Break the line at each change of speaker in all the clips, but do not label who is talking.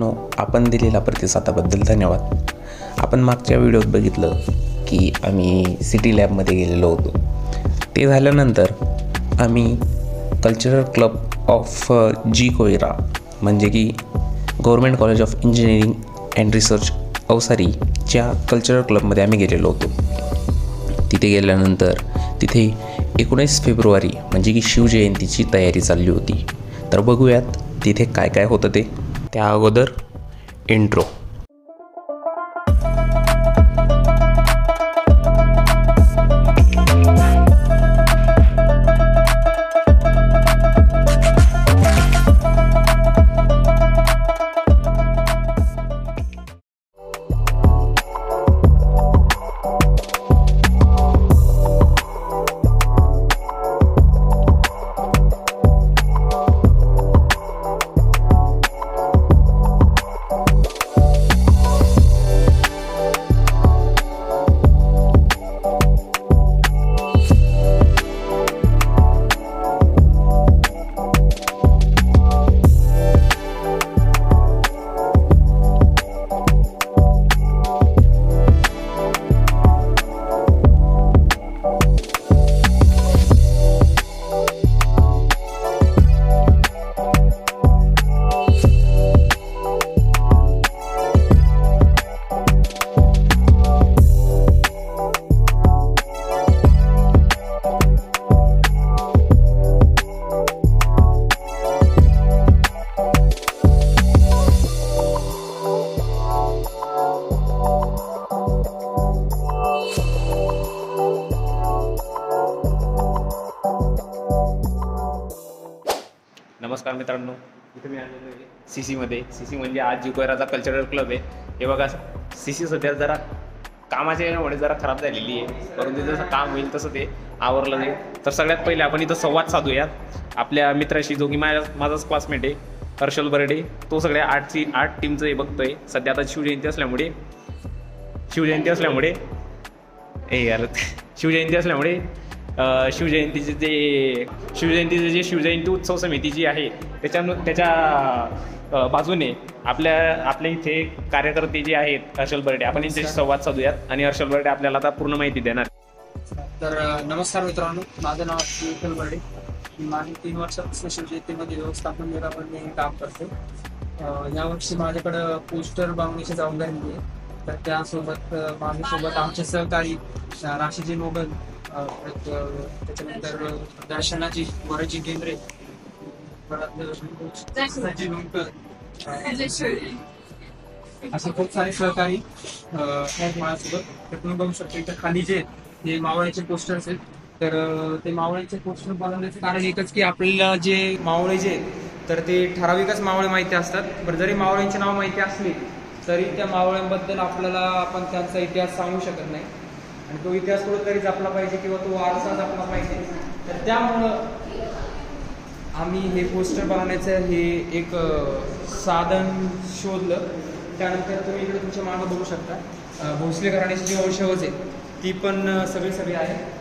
मित्रांनो, आपण दिलेल्या प्रतिसादाबद्दल धन्यवाद। आपण मागच्या व्हिडिओत बघितलं की आम्ही सिटी लॅबमध्ये गेलेलो होतो। ते झाल्यानंतर आम्ही cultural club of G COERA म्हणजे की government college of engineering and research अवसारीच्या कल्चरल क्लबमध्ये आम्ही गेलेलो होतो। तिथे गेल्यानंतर तिथे 19 फेब्रुवारी म्हणजे की शिवजयंतीची तयारी चालली होती। तर बघूयात तिथे काय काय होतं ते। त्या अगोदर इंट्रो।
नमस्कार मित्रांनो, इथे मी आलेलो आहे सीसीमध्ये। सीसी म्हणजे आज जी कोयराचा कल्चरल क्लब आहे। हे बघा, सीसी सध्या जरा कामाच्या यामुळे जरा खराब झालेली आहे, परंतु जसं काम होईल तसं ते आवरलं नाही। तर सगळ्यात पहिले आपण इथं संवाद साधूया आपल्या मित्राशी, जो की माझाच क्लासमेट आहे, हर्षल बर्डे। तो सगळ्या आर्ट टीमचं हे बघतोय। सध्या आता शिवजयंती असल्यामुळे शिवजयंतीचे जे शिवजयंती उत्सव समिती जी आहे त्याच्या बाजूने आपल्या इथे कार्यकर्ते जे आहेत हर्षल बर्डे, आपण यांच्याशी संवाद साधूयात आणि हर्षल बर्डे आपल्याला आता पूर्ण माहिती देणार।
तर नमस्कार मित्रांनो, माझं नाव हर्षल बर्डे। मागील 3 वर्षापासून शिवजयंतीमध्ये व्यवस्थापन विभागात मी काम करतो। यावर्षी माझ्याकडं पोस्टर बनवण्याची जबाबदारी आहे। तर त्यासोबत माझ्यासोबत आमचे सहकारी राशीजी मोगल, त्याच्यानंतर दर्शनाची वराची केंद्रे, असं खूप सारे सहकारी आहेत माझ्यासोबत। तर तुम्ही बघू शकता इथं खाली जे हे मावळ्याचे पोस्टर्स आहेत। तर ते मावळ्याचे पोस्टर बनवण्याचं कारण एकच की आपल्याला जे मावळे जे तर ते ठराविकच मावळे माहिती असतात। पण जरी मावळ्यांचे नाव माहिती असली तरी त्या मावळ्यांबद्दल आपण त्यांचा इतिहास सांगू शकत नाही, आणि तो इतिहास कुठेतरी जपला पाहिजे किंवा तो वारसा जपला पाहिजे। तर त्यामुळं आम्ही हे पोस्टर बनवण्याचं हे एक साधन शोधलं। त्यानंतर तुम्ही इकडे तुमच्या मागं बघू शकता भोसले घराण्याची जी वंशज आहे ती पण सगळी आहे।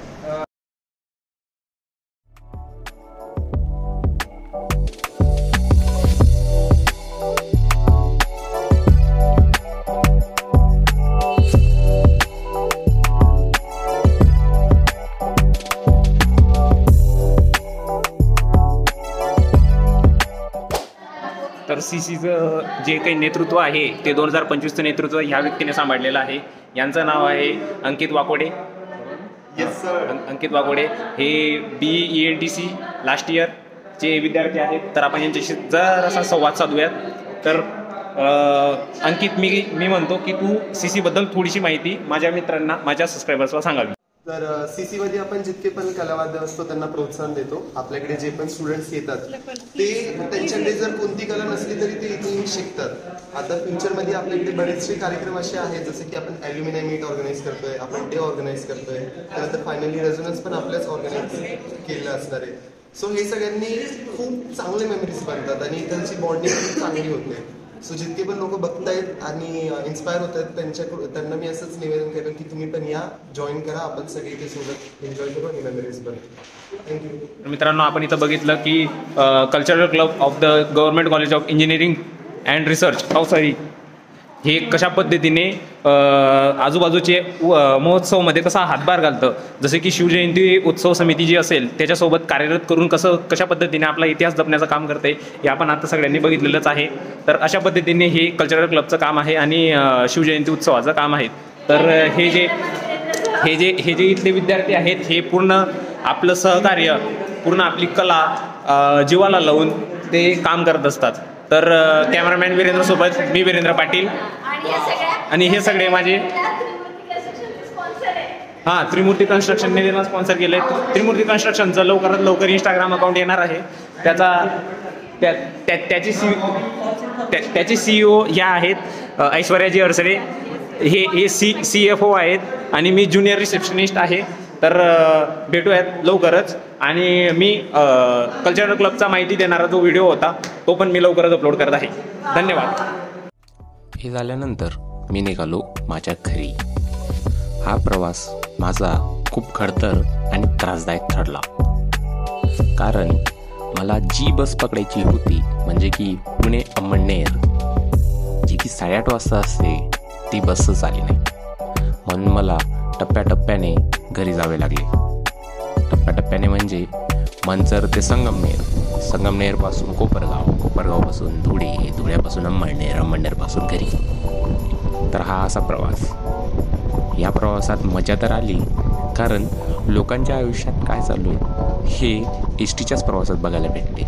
तर सीसीचं जे काही नेतृत्व आहे ते 2025चं नेतृत्व ह्या व्यक्तीने सांभाळलेलं आहे। यांचं नाव आहे अंकित वाकोडे। अंकित वाकोडे हे BE-ENTC लास्ट इयरचे विद्यार्थी आहेत। तर आपण यांच्याशी जरासा संवाद साधूयात। तर अंकित, मी म्हणतो की तू सीसीबद्दल थोडीशी माहिती माझ्या मित्रांना, माझ्या सबस्क्रायबर्सला सांगावी।
तर सीसीमध्ये आपण जितके पण कलावाद्य असतो त्यांना प्रोत्साहन देतो। आपल्याकडे जे पण स्टुडंट्स येतात ते त्यांच्याकडे जर कोणती कला नसली तरी ते इथे शिकतात। आता फ्युचरमध्ये आपल्याकडे बरेचसे कार्यक्रम असे आहेत, जसे की आपण ॲल्युमिनाय मीट ऑर्गनाईज करतोय, आपण डे ऑर्गनाईज करतोय, त्यानंतर फायनली रेझोनन्स पण आपल्याच ऑर्गनाईज केलं असणार आहे। सो हे सगळ्यांनी खूप चांगले मेमरीज बनतात आणि त्यांची बॉन्डिंग खूप चांगली होते। सो जितके पण लोक बघतायत आणि इन्स्पायर होत आहेत त्यांना मी असंच निवेदन करेन की तुम्ही पण या, जॉईन करा, आपण सगळे इथे सोबत एन्जॉय करू आणि मेमरीज बनवू। थँक्यू।
मित्रांनो, आपण इथं बघितलं की cultural club of the government college of engineering and research sorry हे कशा पद्धतीने आजूबाजूचे महोत्सवमध्ये कसा हातभार घालतं, जसे की शिवजयंती उत्सव समिती जी असेल त्याच्यासोबत कार्यरत करून कशा पद्धतीने आपला इतिहास जपण्याचं काम करते हे आपण आता सगळ्यांनी बघितलेलंच आहे. तर अशा पद्धतीने हे कल्चरल क्लबचं काम आहे आणि शिवजयंती उत्सवाचं काम आहे. तर हे जे इथले विद्यार्थी आहेत हे पूर्ण आपलं सहकार्य, पूर्ण आपली कला जीवाला लावून ते काम करत असतात. तर कॅमेरामॅन वीरेंद्र सोबत मी वीरेंद्र पाटील आणि हे सगळे माझे त्रिमूर्ती कन्स्ट्रक्शनने त्यांना स्पॉन्सर केले. त्रिमूर्ती कन्स्ट्रक्शनचं लवकरात लवकर इंस्टाग्राम अकाउंट येणार आहे. त्याचे CEO ह्या आहेत ऐश्वर्याजी अडसरे. हे CFO आहेत आणि मी ज्युनियर रिसेप्शनिस्ट आहे. तर भेटूयात लवकरच. आणि मी कल्चरल क्लबचा माहिती देणारा जो व्हिडिओ होता तो पण मी लवकरच अपलोड करत आहे. धन्यवाद.
हे झाल्यानंतर मी निघालो माझ्या घरी. हा प्रवास माझा खूप खडतर आणि त्रासदायक ठरला, कारण मला जी बस पकडायची होती म्हणजे की पुणे अंमळनेर, जी की 8:30 वाजता असते, ती बसच आली नाही. म्हणून मला टप्प्याटप्प्याने घरी जावे लागले. टप्प्याटप्प्याने म्हणजे मंचर ते संगमनेर, संगमनेरपासून कोपरगाव, कोपरगावपासून धुळे, धुळ्यापासून अंमळनेर, अंमळनेरपासून घरी. तर हा असा प्रवास. या प्रवासात मजा तर आली, कारण लोकांच्या आयुष्यात काय चालू आहे हे एसटीच्याच प्रवासात बघायला भेटले.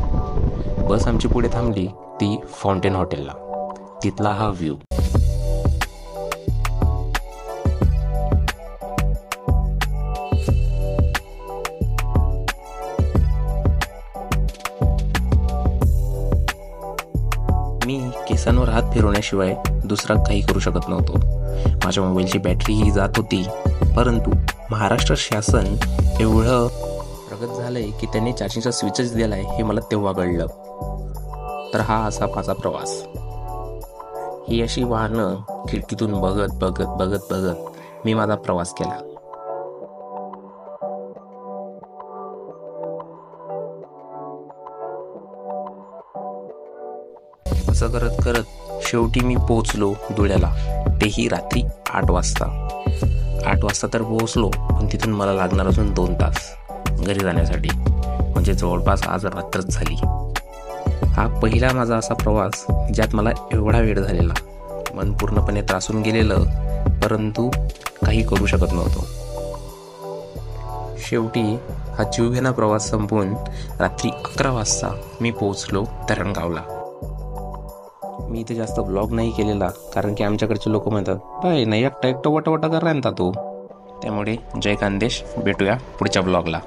बस आमची पुढे थांबली ती फाउंटेन हॉटेलला. तिथला हा व्ह्यू. मी केसांवर हात फिरवण्याशिवाय दुसरा काही करू शकत नव्हतो. माझ्या मोबाईलची बॅटरीही जात होती, परंतु महाराष्ट्र शासन एवढं प्रगत झालंय की त्यांनी चार्जिंगचा स्विचच दिलाय हे मला तेव्हा कळलं. तर हा असा माझा प्रवास. ही अशी वाहनं खिडकीतून बघत बघत बघत बघत मी माझा प्रवास केला. असं करत करत शेवटी मी पोहोचलो धुळ्याला, तेही रात्री 8 वाजता. 8 वाजता तर पोहोचलो, पण तिथून मला लागणार अजून 2 तास घरी जाण्यासाठी, म्हणजे जवळपास आज रात्रच झाली. हा पहिला माझा असा प्रवास ज्यात मला एवढा वेळ झालेला. मन पूर्णपणे त्रासून गेलेलं, परंतु काही करू शकत नव्हतो. शेवटी हा जीवघेणा प्रवास संपवून रात्री 11 वाजता मी पोहोचलो धरणगावला. मी इथे जास्त ब्लॉग नाही केलेला, कारण की आमच्याकडचे लोक म्हणतात बाय नाही एकटं वटवटा कर राहता तू. त्यामुळे जय खानदेश, भेटूया पुढच्या ब्लॉगला.